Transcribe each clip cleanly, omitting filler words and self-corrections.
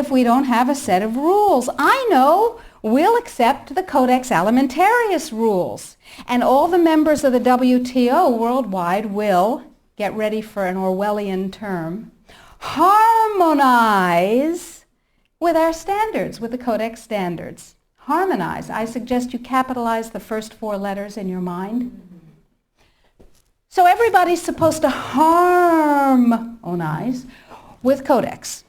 if we don't have a set of rules? I know. We'll accept the Codex Alimentarius rules. And all the members of the WTO worldwide will, get ready for an Orwellian term, harmonize with our standards, with the Codex standards. Harmonize. I suggest you capitalize the first 4 letters in your mind. So everybody's supposed to harmonize with Codex.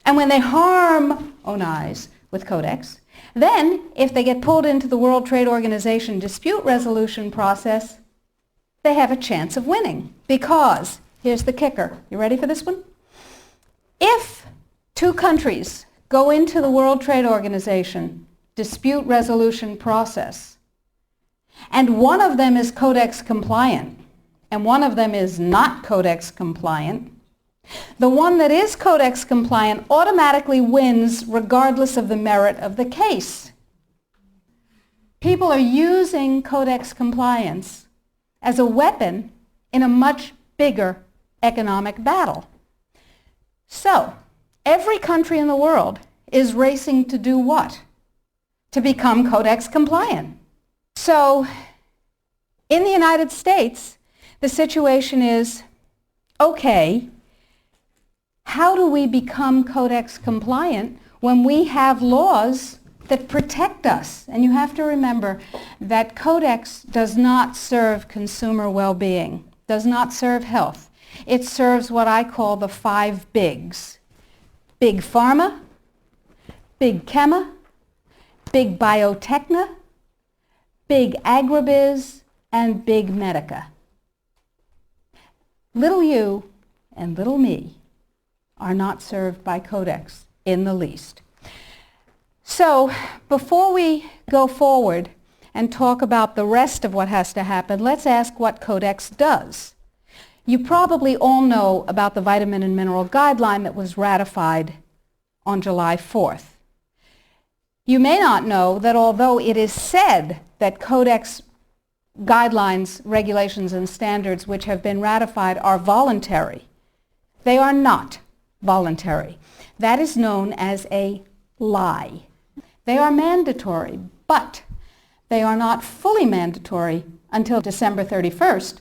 And when they harmonize with Codex, then if they get pulled into the World Trade Organization dispute resolution process, they have a chance of winning. Because, here's the kicker. You ready for this one? If 2 countries go into the World Trade Organization dispute resolution process, and one of them is Codex compliant, and one of them is not Codex compliant, the one that is Codex compliant automatically wins regardless of the merit of the case. People are using Codex compliance as a weapon in a much bigger economic battle. So, every country in the world is racing to do what? To become Codex compliant. So, in the United States, the situation is, okay, how do we become Codex compliant when we have laws that protect us? And you have to remember that Codex does not serve consumer well-being, does not serve health. It serves what I call the 5 bigs. Big pharma, big chema, big biotechna, big agribiz, and big medica. Little you and little me are not served by Codex in the least. So before we go forward and talk about the rest of what has to happen, let's ask what Codex does. You probably all know about the vitamin and mineral guideline that was ratified on July 4th. You may not know that although it is said that Codex guidelines, regulations, and standards which have been ratified are voluntary, they are not voluntary. That is known as a lie. They are mandatory, but they are not fully mandatory until December 31st,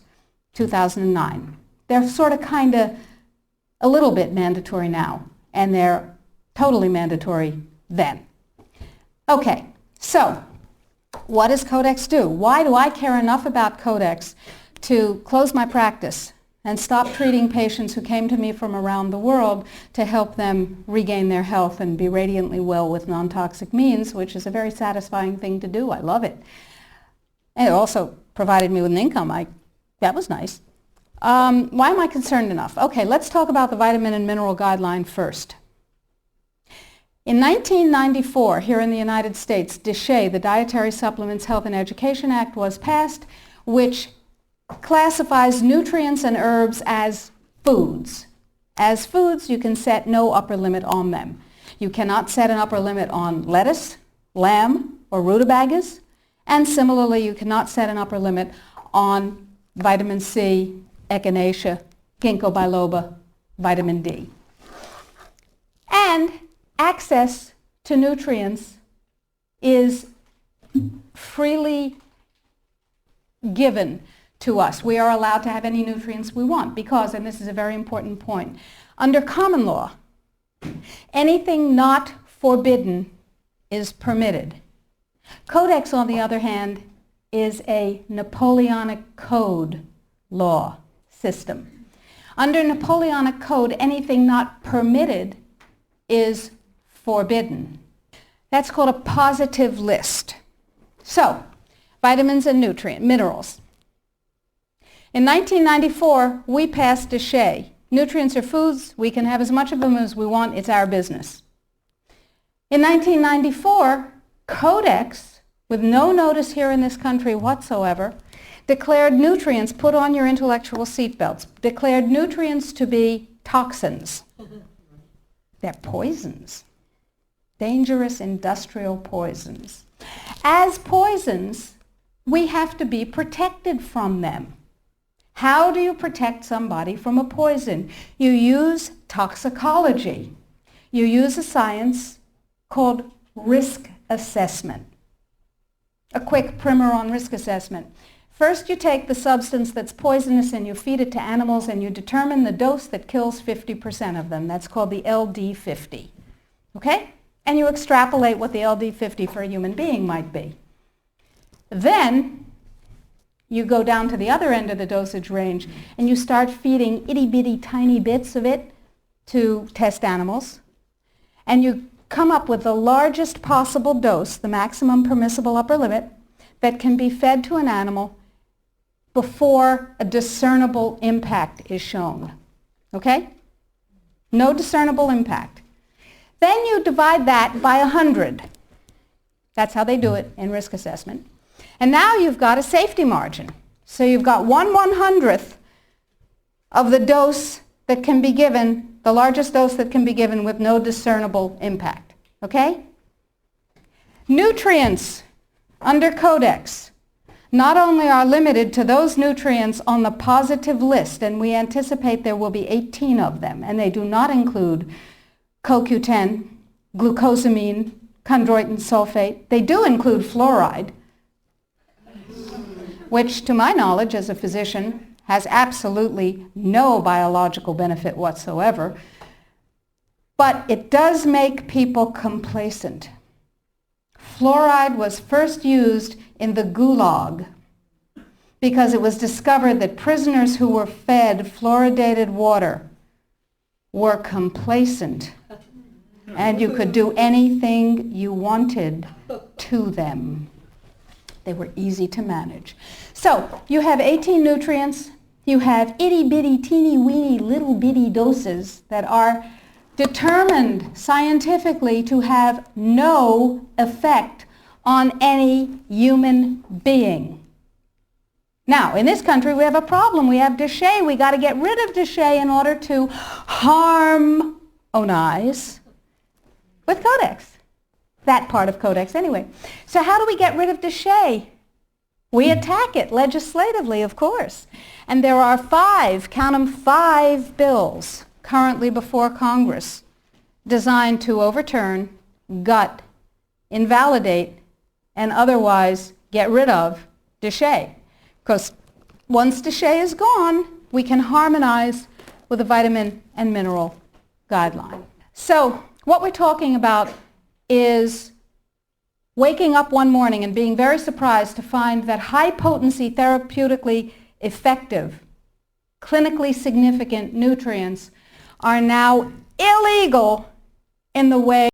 2009. They're sort of kind of a little bit mandatory now, and they're totally mandatory then. Okay, so what does Codex do? Why do I care enough about Codex to close my practice and stop treating patients who came to me from around the world to help them regain their health and be radiantly well with non-toxic means, which is a very satisfying thing to do. I love it. And it also provided me with an income. That was nice. Why am I concerned enough? Okay, let's talk about the vitamin and mineral guideline first. In 1994, here in the United States, DSHEA, the Dietary Supplements, Health and Education Act, was passed, which classifies nutrients and herbs as foods. As foods, you can set no upper limit on them. You cannot set an upper limit on lettuce, lamb, or rutabagas, and similarly, you cannot set an upper limit on vitamin C, echinacea, ginkgo biloba, vitamin D. And access to nutrients is freely given to us. We are allowed to have any nutrients we want because, and this is a very important point, under common law, anything not forbidden is permitted. Codex, on the other hand, is a Napoleonic Code law system. Under Napoleonic Code, anything not permitted is forbidden. That's called a positive list. So, vitamins and minerals. In 1994, we passed DSHEA. Nutrients are foods. We can have as much of them as we want. It's our business. In 1994, Codex, with no notice here in this country whatsoever, declared nutrients, put on your intellectual seatbelts, declared nutrients to be toxins. They're poisons. Dangerous industrial poisons. As poisons, we have to be protected from them. How do you protect somebody from a poison? You use toxicology. you use a science called risk assessment. A quick primer on risk assessment. First, you take the substance that's poisonous and you feed it to animals and you determine the dose that kills 50% of them. That's called the LD50. Okay? And you extrapolate what the LD50 for a human being might be. Then, you go down to the other end of the dosage range and you start feeding itty-bitty tiny bits of it to test animals. And you come up with the largest possible dose, the maximum permissible upper limit, that can be fed to an animal before a discernible impact is shown. Okay? No discernible impact. Then you divide that by 100. That's how they do it in risk assessment. And now you've got a safety margin. So you've got 1/100th of the dose that can be given, the largest dose that can be given with no discernible impact. Okay? Nutrients under Codex not only are limited to those nutrients on the positive list, and we anticipate there will be 18 of them, and they do not include CoQ10, glucosamine, chondroitin sulfate. They do include fluoride, which to my knowledge as a physician has absolutely no biological benefit whatsoever, but it does make people complacent. Fluoride was first used in the Gulag because it was discovered that prisoners who were fed fluoridated water were complacent and you could do anything you wanted to them. They were easy to manage. So you have 18 nutrients. You have itty-bitty, teeny-weeny, little-bitty doses that are determined scientifically to have no effect on any human being. Now, in this country, we have a problem. We have Deshay. We got to get rid of Deshay in order to harmonize with Codex. That part of Codex, anyway. So how do we get rid of Deshay? We attack it legislatively, of course. And there are 5, count them, 5 bills currently before Congress designed to overturn, gut, invalidate, and otherwise get rid of Deshay. Because once Deshay is gone, we can harmonize with the vitamin and mineral guideline. So what we're talking about is waking up one morning and being very surprised to find that high-potency, therapeutically effective, clinically significant nutrients are now illegal in the way